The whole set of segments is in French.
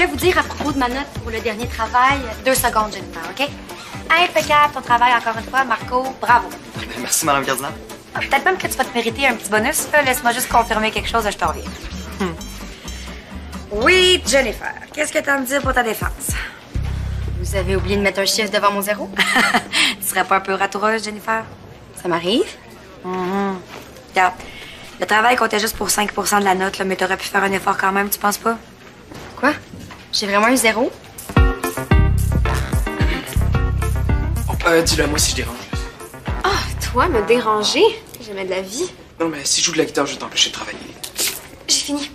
voulais vous dire à propos de ma note pour le dernier travail, 2 secondes, Jennifer, OK? Impeccable ton travail, encore une fois, Marco, bravo. Merci, Madame Cardinal. Peut-être même que tu vas te mériter un petit bonus. Laisse-moi juste confirmer quelque chose, je te reviens. Oui, Jennifer, qu'est-ce que t'as à me dire pour ta défense? Vous avez oublié de mettre un chiffre devant mon zéro? Tu serais pas un peu ratoureuse, Jennifer? Ça m'arrive. Regarde, le travail comptait juste pour 5 % de la note, là, mais t'aurais pu faire un effort quand même, tu penses pas? Quoi? J'ai vraiment eu 0? Dis-le moi si je dérange. Ah, toi, me déranger? J'aimais de la vie. Non, mais si je joue de la guitare, je vais t'empêcher de travailler. J'ai fini.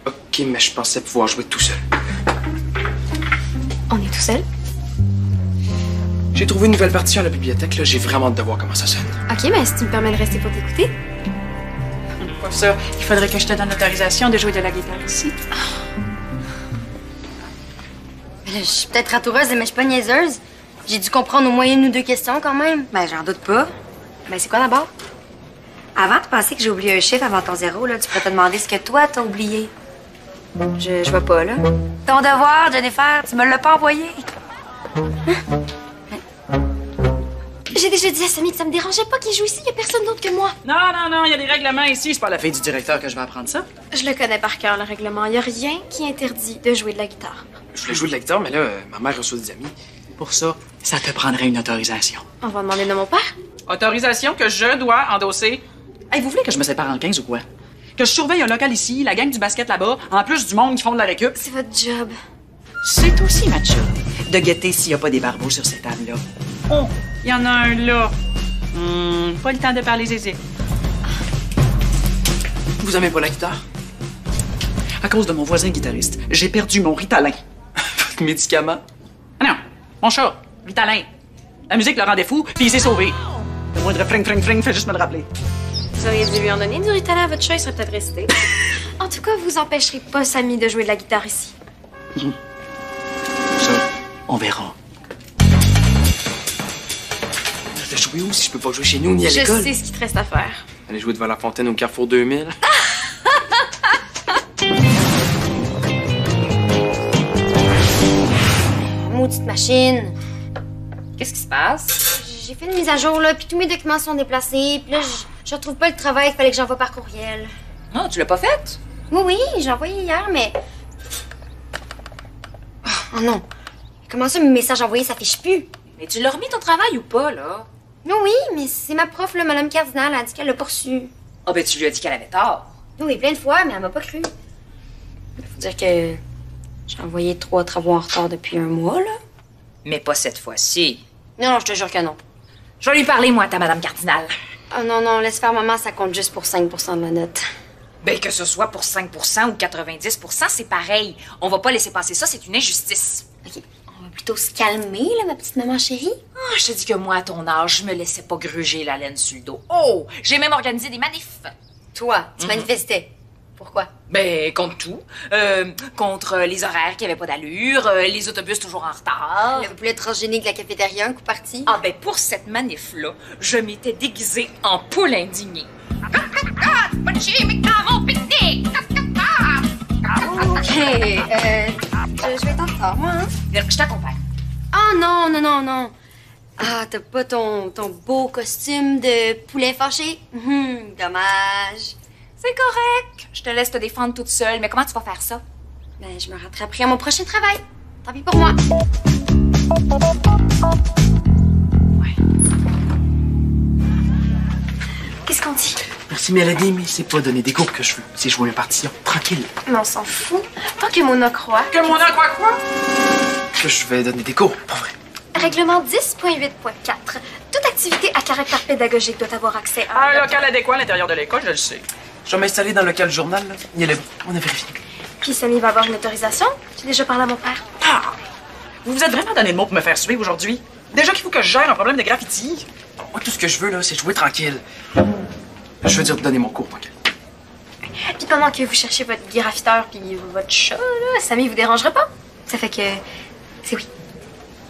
OK, mais je pensais pouvoir jouer tout seul. On est tout seul? J'ai trouvé une nouvelle partition à la bibliothèque, là. J'ai vraiment hâte de voir comment ça sonne. OK, mais si tu me permets de rester pour t'écouter. Professeur, il faudrait que je te donne l'autorisation de jouer de la guitare ici. Je suis peut-être ratoureuse, mais je suis pas niaiseuse. J'ai dû comprendre au moins 1 ou 2 questions quand même. Ben, j'en doute pas. Ben, c'est quoi d'abord? Avant de penser que j'ai oublié un chiffre avant ton 0, là, tu pourrais te demander ce que toi t'as oublié. Je vois pas, là. Ton devoir, Jennifer, tu me l'as pas envoyé. J'ai déjà dit à Samy que ça me dérangeait pas qu'il joue ici. Il y a personne d'autre que moi. Non, il y a des règlements ici. C'est pas à la fille du directeur que je vais apprendre ça. Je le connais par cœur, le règlement. Il y a rien qui interdit de jouer de la guitare. Je voulais jouer de la guitare, mais là, ma mère reçoit des amis. Pour ça, ça te prendrait une autorisation. On va demander de mon père. Autorisation que je dois endosser. Hey, vous voulez que je me sépare en 15 ou quoi? Que je surveille un local ici, la gang du basket là-bas, en plus du monde qui font de la récup? C'est votre job. C'est aussi ma job de guetter s'il n'y a pas des barbeaux sur cette table-là. Oh, il y en a un là. Pas le temps de parler zézé. Vous aimez pas la guitare? À cause de mon voisin guitariste, j'ai perdu mon Ritalin. Votre médicament? Ah non, mon chat, Ritalin. La musique le rendait fou, puis il s'est sauvé. Le moindre fring, fait juste me le rappeler. Vous auriez dû lui en donner du Ritalin à votre chat, il serait peut-être resté. En tout cas, vous empêcherez pas Samy de jouer de la guitare ici. Ça, on verra. Je vais jouer où si je peux pas jouer chez nous ni à Je l'école? sais ce qu'il te reste à faire. Aller jouer devant la fontaine au Carrefour 2000. Maudite machine. Qu'est-ce qui se passe? J'ai fait une mise à jour, là, puis tous mes documents sont déplacés. Puis là, je retrouve pas le travail qu'il fallait que j'envoie par courriel. Ah, tu l'as pas faite? Oui, j'ai envoyé hier, mais... Oh non. Comment ça, mes messages envoyés, ça fiche plus? Mais tu l'as remis ton travail ou pas, là? Oui, mais c'est ma prof, là, Madame Cardinal, elle a dit qu'elle l'a pas reçu. Ah, ben tu lui as dit qu'elle avait tort. Oui, plein de fois, mais elle m'a pas cru. Faut dire que j'ai envoyé 3 travaux en retard depuis 1 mois, là. Mais pas cette fois-ci. Non, je te jure que non. Je vais lui parler, moi, à ta Madame Cardinal. Oh non, laisse faire, maman, ça compte juste pour 5 % de ma note. Ben, que ce soit pour 5 % ou 90 %, c'est pareil. On va pas laisser passer ça, c'est une injustice. OK, on va plutôt se calmer, là, ma petite maman chérie. Ah, je te dis que moi, à ton âge, je me laissais pas gruger la laine sur le dos. Oh, j'ai même organisé des manifs. Toi, tu manifestais. Pourquoi? Ben, contre tout. Contre les horaires qui avaient pas d'allure, les autobus toujours en retard. Le poulet transgénique de la cafétéria, un coup parti. Ah, ben, pour cette manif-là, je m'étais déguisée en poule indignée. OK, je vais t'en retard, moi, hein? Je t'accompagne. Oh non. Ah, t'as pas ton beau costume de poulet fâché? Dommage. C'est correct. Je te laisse te défendre toute seule, mais comment tu vas faire ça? Ben, je me rattraperai à mon prochain travail. Tant pis pour moi. Ouais. Qu'est-ce qu'on dit? Merci, Mélanie, mais c'est pas donner des cours que je veux. C'est jouer une partition. Tranquille. Mais on s'en fout. Tant que Mona croit. Que mon a quoi? Là, je vais donner des cours, pas vrai. Règlement 10.8.4. Toute activité à caractère pédagogique doit avoir accès à... Un local adéquat à l'intérieur de l'école, je le sais. Je vais m'installer dans le local journal, là. Il est là. On a vérifié. Puis Samy va avoir une autorisation. J'ai déjà parlé à mon père. Ah! Vous vous êtes vraiment donné le mot pour me faire suivre aujourd'hui? Déjà qu'il faut que je gère un problème de graffiti. Moi, tout ce que je veux, là, c'est jouer tranquille. Je veux dire donner mon cours, tranquille. Puis pendant que vous cherchez votre graffiteur puis votre chat, là, Samy vous dérangera pas. Ça fait que... c'est oui.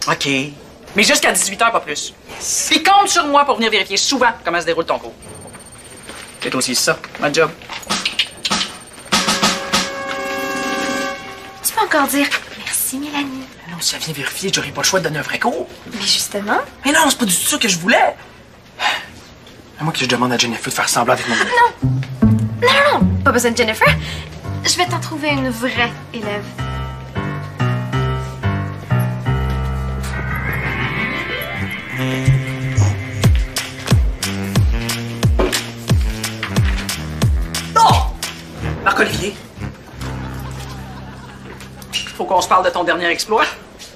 OK. Mais jusqu'à 18h, pas plus. Puis compte sur moi pour venir vérifier souvent comment se déroule ton cours. C'est aussi ça, ma job. Tu peux encore dire merci, Mélanie. Non, si elle vient vérifier, j'aurais pas le choix de donner un vrai cours. Mais justement. Mais non, c'est pas du tout ça que je voulais. À moins que je demande à Jennifer de faire semblant avec mon... Non, pas besoin de Jennifer. Je vais t'en trouver une vraie élève. Non! Marc-Olivier. Faut qu'on se parle de ton dernier exploit.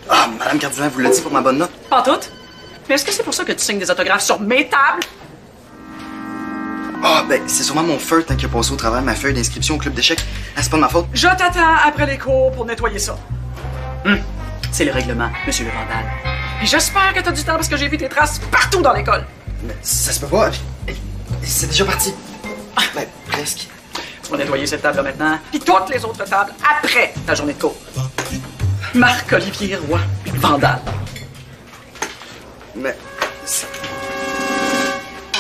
Ah, Madame Cardinal vous l'a dit pour ma bonne note? Pas toutes. Mais est-ce que c'est pour ça que tu signes des autographes sur mes tables? Ah, ben, c'est sûrement mon feutre qui a passé au travers de ma feuille d'inscription au club d'échecs. Ah, c'est pas de ma faute. Je t'attends après les cours pour nettoyer ça. C'est le règlement, monsieur le Vandal. Et j'espère que t'as du temps parce que j'ai vu tes traces partout dans l'école. Mais ça se peut pas. C'est déjà parti. Ben, presque. Tu vas nettoyer cette table maintenant, puis toutes les autres tables après ta journée de cours. Marc-Olivier Roy, Vandal. Mais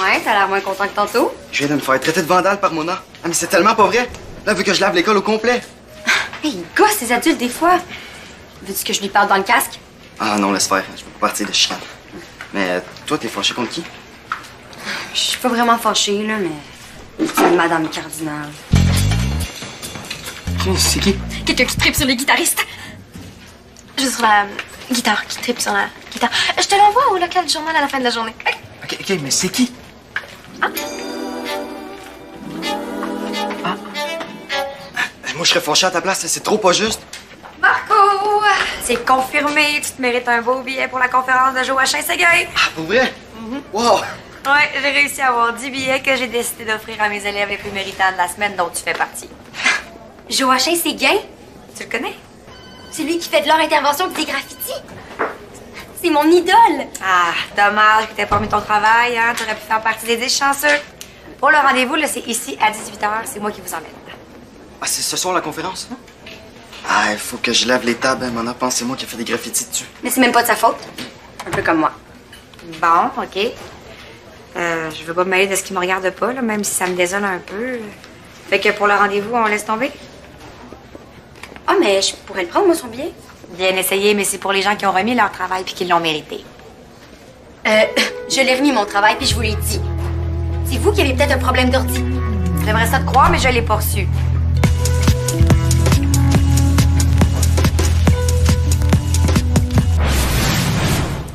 Ouais, t'as l'air moins content que tantôt. je viens de me faire traiter de vandale par Mona. Ah, mais c'est tellement pas vrai. Là, vu que je lave l'école au complet. Hey, il gosse ces adultes des fois. Veux-tu que je lui parle dans le casque? Ah non, laisse faire. Je peux pas partir de chicane. Mais toi, t'es fâché contre qui? Je suis pas vraiment fâchée, là, mais... C'est Madame Cardinal. C'est qui? Quelqu'un qui tripe sur les guitaristes. Juste sur la guitare, qui tripe sur la guitare. Je te l'envoie au local du journal à la fin de la journée. Ok, mais c'est qui? Moi, je serais fâché à ta place. C'est trop pas juste. Marco! C'est confirmé. Tu te mérites un beau billet pour la conférence de Joachim Séguin. Ah, pour vrai? Wow! Ouais, j'ai réussi à avoir 10 billets que j'ai décidé d'offrir à mes élèves les plus méritants de la semaine dont tu fais partie. Joachim Séguin? Tu le connais? C'est lui qui fait de leur intervention avec des graffitis. C'est mon idole. Ah, dommage que t'aies pas mis ton travail, hein. T'aurais pu faire partie des 10 chanceux. Pour le rendez-vous, là, c'est ici à 18h. C'est moi qui vous emmène. Ah, c'est ce soir la conférence? Ah, il faut que je lave les tables. Hein. Mona pense c'est moi qui ai fait des graffitis dessus. Mais c'est même pas de sa faute. Un peu comme moi. Bon, OK. Je veux pas me mêler de ce qui me regarde pas, là, même si ça me désole un peu. Fait que pour le rendez-vous, on laisse tomber? Ah, mais je pourrais le prendre, moi, son billet. Bien essayé, mais c'est pour les gens qui ont remis leur travail puis qui l'ont mérité. Je l'ai remis mon travail puis je vous l'ai dit. C'est vous qui avez peut-être un problème d'ordi. J'aimerais ça te croire, mais je l'ai pas reçu.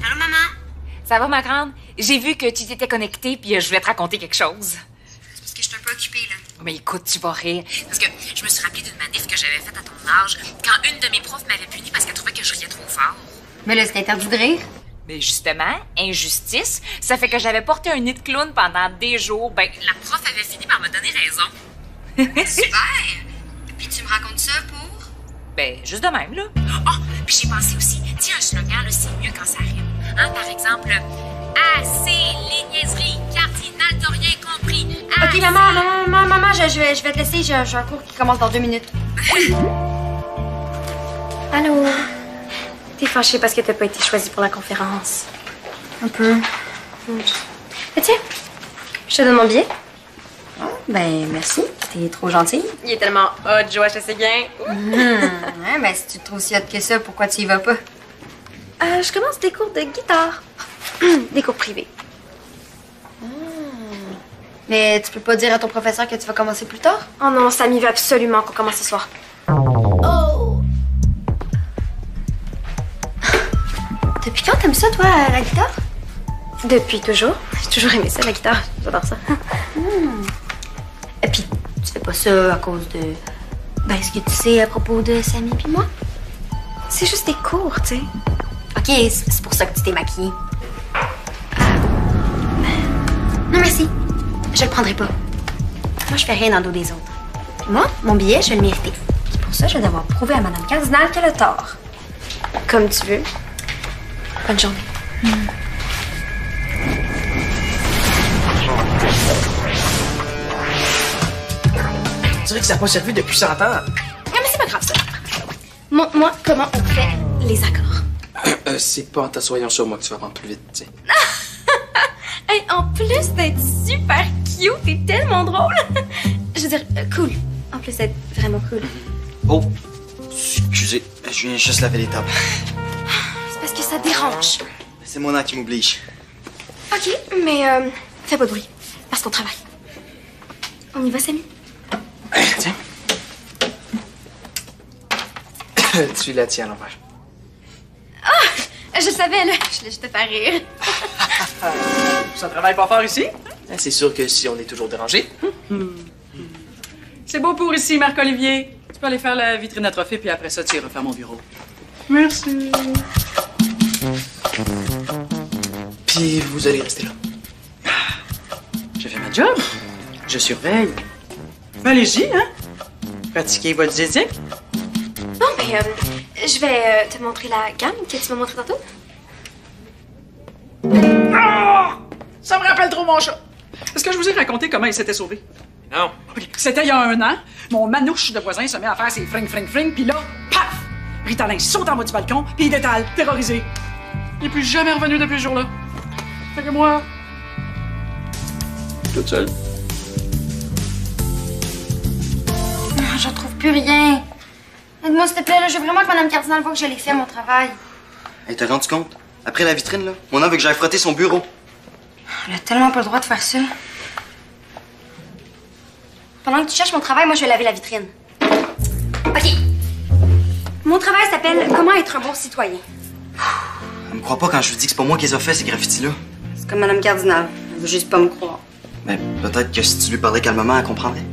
Allô, maman? Ça va, ma grande? J'ai vu que tu t'étais connectée, puis je voulais te raconter quelque chose. C'est parce que je suis un peu occupée, là. Oh, mais écoute, tu vas rire. Parce que je me suis rappelée d'une manif que j'avais faite à ton âge, quand une de mes profs m'avait punie parce qu'elle trouvait que je riais trop fort. Mais là, c'est interdit de rire. Mais justement, injustice, ça fait que j'avais porté un nid de clown pendant des jours. Ben, la prof avait fini par me donner raison. Super! Puis tu me racontes ça pour? Ben, juste de même, là. Oh, puis j'ai pensé aussi, tiens, un slogan, là, c'est mieux quand ça rime. Hein, par exemple, assez les niaiseries, cardinal de rien compris. OK, maman, je vais te laisser. J'ai un cours qui commence dans 2 minutes. Allô? T'es fâchée parce que t'as pas été choisie pour la conférence. Un peu. Mais tiens, je te donne mon billet. Ben, merci. T'es trop gentille. Il est tellement hot, Joachim Séguin. Ouais, ben, si tu te trouves si hot que ça, pourquoi tu y vas pas? Je commence des cours de guitare. Des cours privés. Mais tu peux pas dire à ton professeur que tu vas commencer plus tard? Oh non, Samy veut absolument qu'on commence ce soir. Depuis quand t'aimes ça, toi, la guitare? Depuis toujours. J'ai toujours aimé ça, la guitare. J'adore ça. Et puis, tu fais pas ça à cause de... Ben, ce que tu sais à propos de Samy puis moi? C'est juste des cours, tu sais. OK, c'est pour ça que tu t'es maquillée. Non, merci. Je le prendrai pas. Moi, je fais rien dans le dos des autres. Puis moi, mon billet, je vais le mériter. Puis pour ça, je vais devoir prouver à Madame Cardinal qu'elle a tort. Comme tu veux. Bonne journée. On dirait que ça n'a pas servi depuis 100 ans. Ah, mais c'est pas grave, ça. Moi, comment on fait les accords? C'est pas en t'assoyant sur moi que tu vas apprendre plus vite, tu sais. Hey, en plus d'être super cute, t'es tellement drôle. Je veux dire, cool. En plus d'être vraiment cool. Oh, excuse. Excusez, je viens juste laver les tables. C'est parce que ça dérange. C'est Mona qui m'oblige. OK, mais fais pas de bruit. Parce qu'on travaille. On y va, Samy? Tiens. Tu la tiens à l'envers. Ah! Je savais, là. Je voulais juste te faire rire. Ça travaille pas fort ici? C'est sûr que si on est toujours dérangé. C'est beau pour ici, Marc-Olivier. Tu peux aller faire la vitrine à trophée, puis après ça, tu iras faire mon bureau. Merci. Puis vous allez rester là. J'ai fait ma job. Je surveille. Allez-y, hein? Pratiquez votre zézique. Bon, ben, je vais te montrer la gamme que tu m'as montrée tantôt. Ça me rappelle trop mon chat. Est-ce que je vous ai raconté comment il s'était sauvé? Non. OK. C'était il y a 1 an. Mon manouche de voisin se met à faire ses fring, puis là, paf! Ritalin saute en bas du balcon, puis il détale, terrorisé. Il est plus jamais revenu depuis ce jour-là. Fait que moi, toute seule. J'en trouve plus rien. Aide-moi, s'il te plaît, là. Je veux vraiment que Mme Cardinal voit que je l'ai fait, mon travail. Hey, t'as rendu compte? Après la vitrine, là, Mona veut que j'aille frotter son bureau. Elle a tellement pas le droit de faire ça. Pendant que tu cherches mon travail, moi, je vais laver la vitrine. OK. Mon travail s'appelle « Comment être un bon citoyen ». Elle me croit pas quand je lui dis que c'est pas moi qui les a fait, ces graffitis-là. C'est comme Mme Cardinal. Elle veut juste pas me croire. Mais peut-être que si tu lui parlais calmement, elle comprendrait.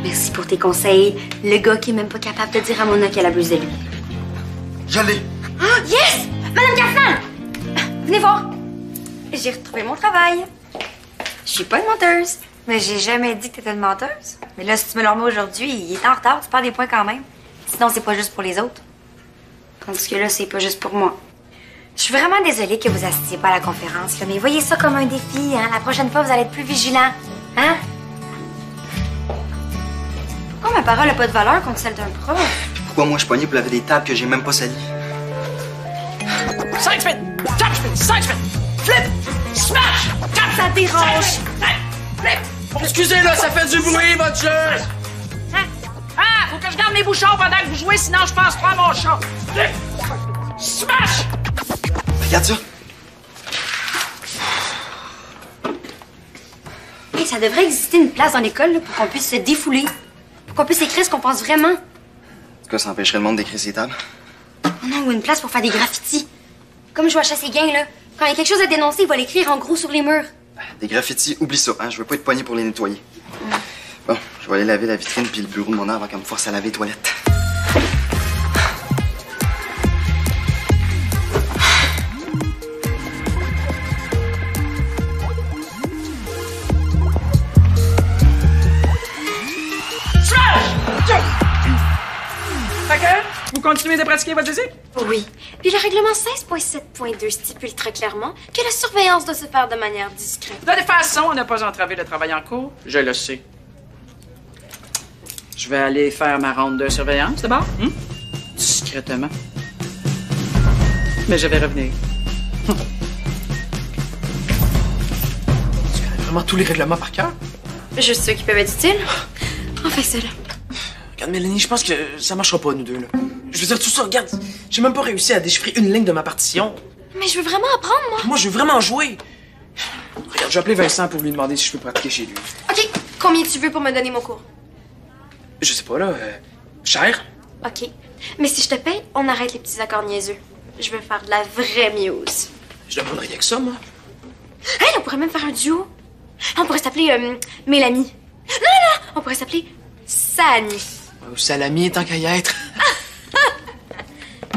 Merci pour tes conseils. Le gars qui est même pas capable de dire à Mona qu'elle abuse de lui. Je l'ai! Ah, yes! Madame Cardinal! Venez voir. J'ai retrouvé mon travail. Je suis pas une menteuse. Mais j'ai jamais dit que t'étais une menteuse. Mais là, si tu me le remets aujourd'hui, il est en retard, tu perds des points quand même. Sinon, c'est pas juste pour les autres. Tandis que là, c'est pas juste pour moi. Je suis vraiment désolée que vous assistiez pas à la conférence, là, mais voyez ça comme un défi, hein. La prochaine fois, vous allez être plus vigilants. Hein? Pourquoi ma parole a pas de valeur contre celle d'un prof? Pourquoi moi je suis pogné pour laver des tables que j'ai même pas salies? 5 spins! 4 spins! 5 spins! Flip! Smash! 4! Ça dérange! Flip! Excusez, là, ça fait du bruit, votre jeu! Ah! Faut que je garde mes bouchons pendant que vous jouez, sinon je pense pas à mon chat! Flip! Smash! Regarde ça! Hey, ça devrait exister une place dans l'école là, pour qu'on puisse se défouler. Pour qu'on puisse écrire ce qu'on pense vraiment. En tout cas, ça empêcherait le monde d'écrire ses tables. Oh non, ou une place pour faire des graffitis. Comme je vois à Chassé-Gain, là. Quand il y a quelque chose à dénoncer, il va l'écrire en gros sur les murs. Des graffitis, oublie ça, hein. Je veux pas être pogné pour les nettoyer. Bon, je vais aller laver la vitrine puis le bureau de mon avant qu'elle me force à laver les toilettes. Fait que, vous continuez de pratiquer votre zézique? Oui. Puis le règlement 16.7.2 stipule très clairement que la surveillance doit se faire de manière discrète. De toute façon, on n'a pas entravé le travail en cours. Je le sais. Je vais aller faire ma ronde de surveillance, d'abord. Discrètement. Mais je vais revenir. Tu connais vraiment tous les règlements par cœur? Juste ceux qui peuvent être utiles. On fait ça, là. Regarde, Mélanie, je pense que ça marchera pas, nous deux, là. Je veux dire, tout ça, regarde, j'ai même pas réussi à déchiffrer une ligne de ma partition. Mais je veux vraiment apprendre, moi. Moi, je veux vraiment jouer. Regarde, je vais appeler Vincent pour lui demander si je peux pratiquer chez lui. OK. Combien tu veux pour me donner mon cours? Je sais pas, là, cher? OK. Mais si je te paye, on arrête les petits accords niaiseux. Je veux faire de la vraie muse. Je demande rien que ça, moi. Hey, on pourrait même faire un duo. On pourrait s'appeler Mélanie. Non, on pourrait s'appeler Sani. Ou salami, tant qu'à y être.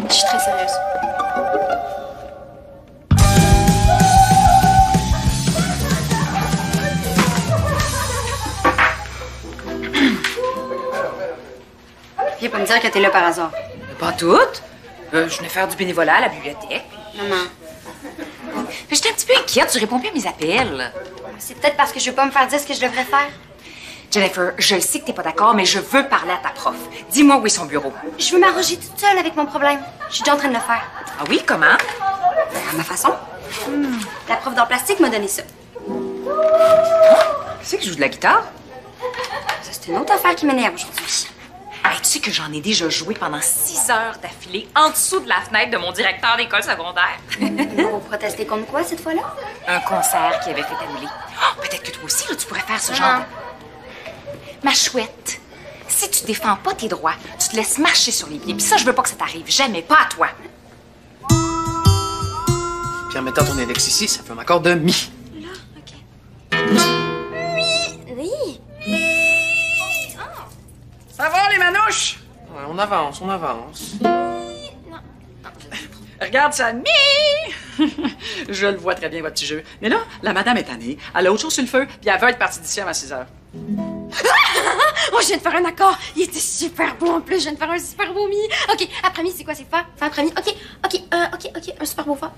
Je suis très sérieuse. Viens pas me dire que t'es là par hasard. Pas toutes. Je venais faire du bénévolat à la bibliothèque. Maman, Mais j'étais un petit peu inquiète, tu réponds plus à mes appels. c'est peut-être parce que je veux pas me faire dire ce que je devrais faire. Jennifer, je sais que t'es pas d'accord, mais je veux parler à ta prof. Dis-moi où est son bureau. Je veux m'arranger toute seule avec mon problème. Je suis déjà en train de le faire. Ah oui, comment? À ma façon. La prof d'art plastique m'a donné ça. Tu sais que je joue de la guitare? Ça, c'est une autre affaire qui m'énerve aujourd'hui. Hey, tu sais que j'en ai déjà joué pendant 6 heures d'affilée en dessous de la fenêtre de mon directeur d'école secondaire? Vous protestez contre quoi cette fois-là? Un concert qui avait fait annuler. Oh, peut-être que toi aussi, là, tu pourrais faire ce genre. Ma chouette, si tu défends pas tes droits, tu te laisses marcher sur les pieds. Puis ça, je veux pas que ça t'arrive. Jamais. Pas à toi. Puis en mettant ton index ici, ça fait un accord de mi. Là, OK. Oui. Ça va, les manouches? Ouais, on avance, on avance. Regarde ça, mi! Je le vois très bien, votre petit jeu. Mais là, la madame est tannée, elle a autre chose sur le feu, puis elle veut être partie d'ici avant 6 heures. Oh, je viens de faire un accord. Il était super beau en plus. Je viens de faire un super beau mi. OK, après-mi, c'est quoi? C'est fa? Fa après-mi. OK, un super beau fa.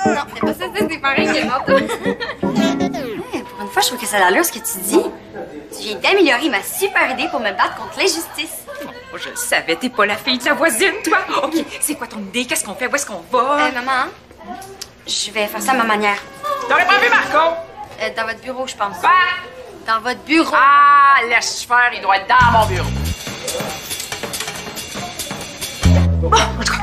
Non, c'est pas ça, c'est pareil que tantôt. Ouais, pour une fois, je trouve que ça a l'allure ce que tu dis. Tu viens d'améliorer ma super idée pour me battre contre l'injustice. Oh, je le savais, t'es pas la fille de la voisine, toi. OK, c'est quoi ton idée? Qu'est-ce qu'on fait? Où est-ce qu'on va? Maman, je vais faire ça à ma manière. T'aurais pas vu Marco? Dans votre bureau, je pense. Quoi? Dans votre bureau. Ah, laisse faire, il doit être dans mon bureau. Bon, en tout cas,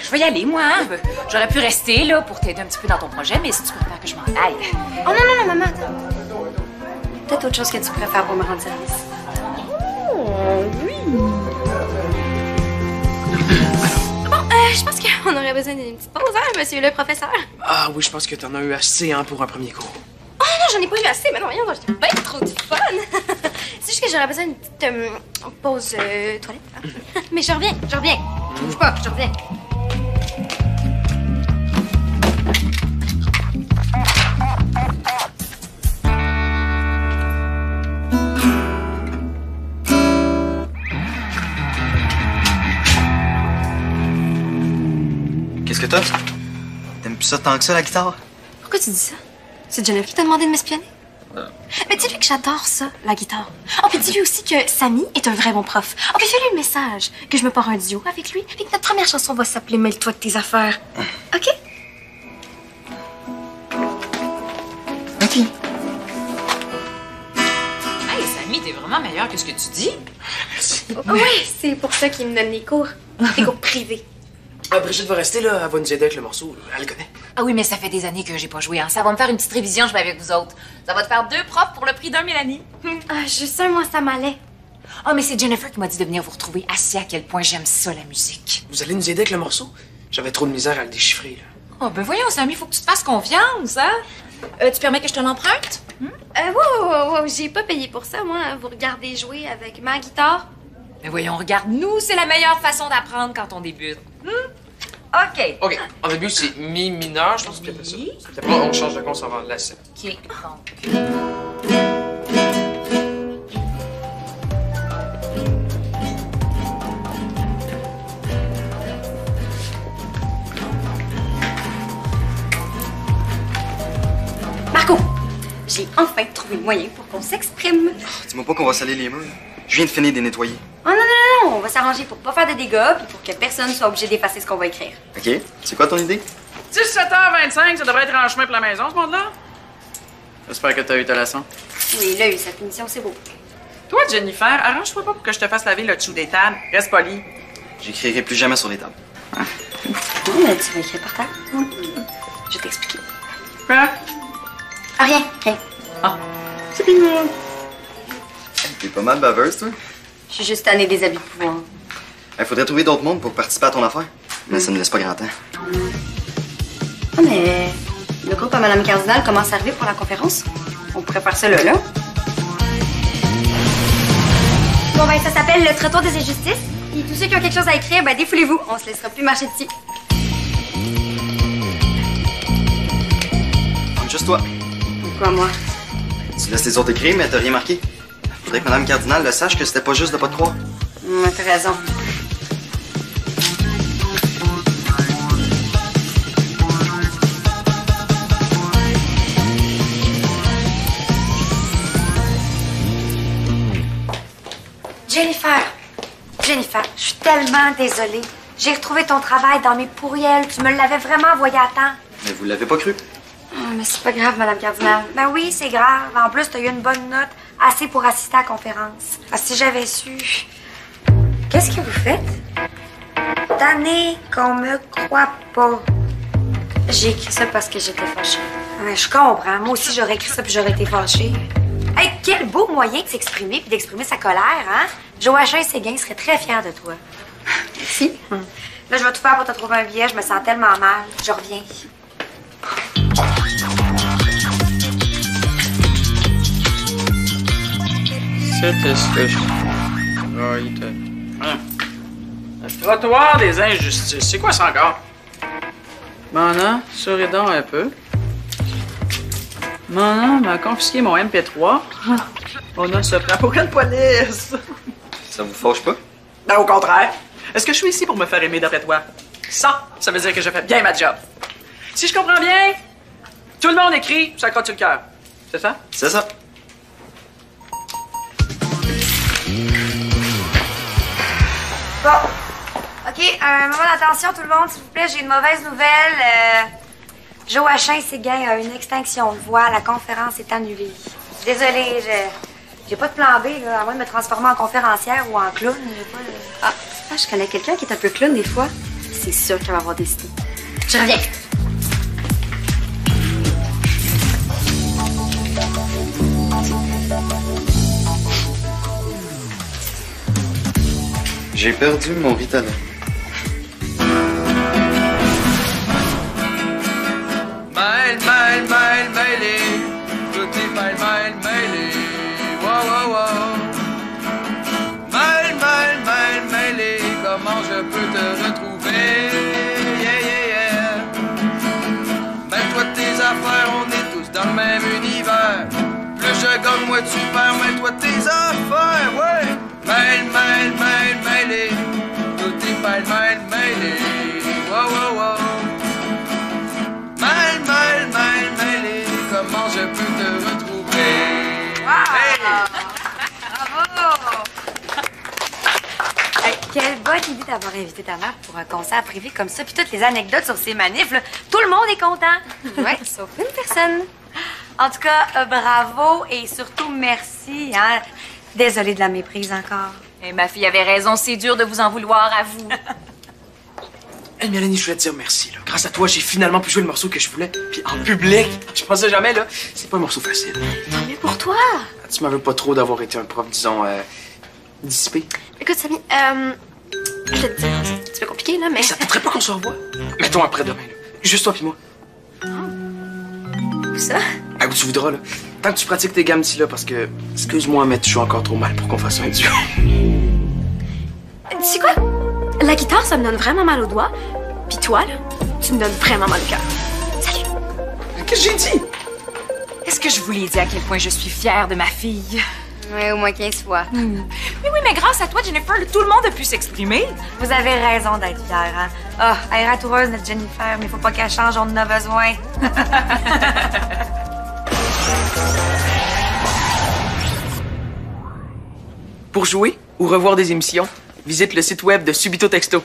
je vais y aller, moi. Hein? J'aurais pu rester là pour t'aider un petit peu dans ton projet, mais si tu préfères que je m'en aille. Oh non, maman, attends. Peut-être autre chose que tu préfères pour me rendre service. Bon, je pense qu'on aurait besoin d'une petite pause, hein, monsieur le professeur? Ah oui, je pense que t'en as eu assez, hein, pour un premier cours. Oh non, j'en ai pas eu assez, mais non, voyons, j'ai bien trop de fun. C'est juste que j'aurais besoin d'une petite pause toilette. Hein. Mais je reviens. Bouge pas, je reviens. Qu'est-ce que t'as? T'aimes plus ça tant que ça, la guitare? Pourquoi tu dis ça? C'est Jennifer qui t'a demandé de m'espionner? Mais dis-lui que j'adore ça, la guitare. Oh, puis dis-lui aussi que Samy est un vrai bon prof. Oh, puis fais-lui le message que je me pars un duo avec lui, puis que notre première chanson va s'appeler Mêle-toi de tes affaires. OK? OK. Hey, Samy, t'es vraiment meilleur que ce que tu dis. Oui, c'est pour ça qu'il me donne les cours. Des cours privés. Ah, Brigitte va rester là, elle va nous aider avec le morceau. Elle le connaît. Ah oui, mais ça fait des années que j'ai pas joué. Hein. Ça va me faire une petite révision, je vais avec vous autres. Ça va te faire 2 profs pour le prix d'un, Mélanie. Ah, juste ça, moi, ça m'allait. Ah, mais c'est Jennifer qui m'a dit de venir vous retrouver. Assez à quel point j'aime ça, la musique. Vous allez nous aider avec le morceau? J'avais trop de misère à le déchiffrer, là. Oh, ben voyons, Samy, faut que tu te fasses confiance, hein? Tu permets que je te l'emprunte? Wow, j'ai pas payé pour ça, moi. Vous regardez jouer avec ma guitare. Mais voyons, regarde-nous, c'est la meilleure façon d'apprendre quand on débute. OK. OK, en début, c'est mi mineur, je pense que c'est ça. Puis après, on change de compte, on va la 7. OK, donc... Marco, j'ai enfin trouvé le moyen pour qu'on s'exprime. Dis-moi pas qu'on va saler les murs. Je viens de finir de les nettoyer. Oh non, on va s'arranger pour pas faire de dégâts puis pour que personne soit obligé d'effacer ce qu'on va écrire. OK? C'est quoi ton idée? 17h25, ça devrait être en chemin pour la maison, ce monde-là. J'espère que t'as eu ta leçon. Oui, là, eu cette mission, c'est beau. Toi, Jennifer, arrange-toi pas pour que je te fasse laver le dessous des tables. Reste poli. J'écrirai plus jamais sur les tables. Non, mais tu vas écrire par terre. Je vais t'expliquer. Quoi? Ah, rien. C'est mignon. T'es pas mal baveuse, toi? Je suis juste tannée des habits de pouvoir. Il faudrait trouver d'autres mondes pour participer à ton affaire. Mais ça ne laisse pas grand temps. Ah, mais le groupe à Madame Cardinal commence à arriver pour la conférence. On pourrait faire ça là. Bon, ben, ça s'appelle le trottoir des injustices. Et tous ceux qui ont quelque chose à écrire, ben, défoulez-vous. On se laissera plus marcher dessus. Juste toi. Pourquoi moi? Tu laisses les autres écrire, mais t'as rien marqué. Faudrait que Madame Cardinal le sache que c'était pas juste de pas te croire. T'as raison. Jennifer, je suis tellement désolée. J'ai retrouvé ton travail dans mes pourriels. Tu me l'avais vraiment envoyé à temps. Mais vous l'avez pas cru. Oh, mais c'est pas grave, Madame Cardinal. Ben oui, c'est grave. En plus, t'as eu une bonne note. Assez pour assister à la conférence. Ah, si j'avais su... Qu'est-ce que vous faites? Tanné qu'on me croit pas. J'ai écrit ça parce que j'étais fâchée. Ouais, je comprends. Moi aussi, j'aurais écrit ça puis j'aurais été fâchée. Hey, quel beau moyen de s'exprimer puis d'exprimer sa colère, hein? Joachim Séguin serait très fier de toi. Merci. Là, je vais tout faire pour te trouver un billet. Je me sens tellement mal. Je reviens. C'était ce que je... Le trottoir des injustices. C'est quoi ça encore? Manon, souris donc un peu. Manon m'a confisqué mon MP3. On a se prend pour quelle police? Ça vous fâche pas? Ben, au contraire. Est-ce que je suis ici pour me faire aimer d'après toi? Ça veut dire que je fais bien ma job. Si je comprends bien, tout le monde écrit, ça crotte sur le cœur. C'est ça? C'est ça. Bon. OK, un moment d'attention, tout le monde, s'il vous plaît. J'ai une mauvaise nouvelle. Joachim Séguin a une extinction de voix. La conférence est annulée. Désolée, j'ai pas de plan B, là, à moins de me transformer en conférencière ou en clown. Ah, je connais quelqu'un qui est un peu clown des fois. C'est sûr qu'elle va avoir décidé. Je reviens. J'ai perdu mon Ritalin. Mêlé, tout est mêlé, wow, wow, wow. Mêlé, comment je peux te retrouver, yeah, yeah, yeah. Mêle-toi de tes affaires, on est tous dans le même univers. Plus je gagne, moins tu perds, mêle-toi de tes affaires, ouais. Mêlé, tout est mêlé, wow, wow, wow. Mêlé, comment je peux te retrouver? Wow! Hey! Bravo! Hey, quelle bonne idée d'avoir invité ta mère pour un concert privé comme ça, puis toutes les anecdotes sur ces manifs, là. Tout le monde est content. Oui, sauf une personne. En tout cas, bravo et surtout merci, hein. Désolée de la méprise encore. Et ma fille avait raison, c'est dur de vous en vouloir à vous. Hey, Mélanie, je voulais te dire merci, là. Grâce à toi, j'ai finalement pu jouer le morceau que je voulais. Puis en public, je pensais jamais, là. C'est pas un morceau facile. Non, mais pour toi. Tu m'en veux pas trop d'avoir été un prof, disons, dissipé. Écoute, Samy, je vais te dire, c'est un petit peu compliqué, là, mais... Ça te tenterait pas qu'on se revoie? Mettons après-demain, là. Juste toi puis moi. Où ça? Ah, où tu voudras, là. Tant que tu pratiques tes gammes là, parce que, excuse-moi, mais tu joues encore trop mal pour qu'on fasse un duo. Tu sais quoi? La guitare, ça me donne vraiment mal aux doigts. Puis toi, là, tu me donnes vraiment mal au cœur. Salut! Qu'est-ce que j'ai dit? Est-ce que je vous l'ai dit à quel point je suis fière de ma fille? Oui, au moins 15 fois. Oui, mais grâce à toi, Jennifer, tout le monde a pu s'exprimer. Vous avez raison d'être fière, hein. Ah, elle est ratoureuse, notre Jennifer, mais faut pas qu'elle change, on en a besoin. Pour jouer ou revoir des émissions, visite le site web de Subito Texto.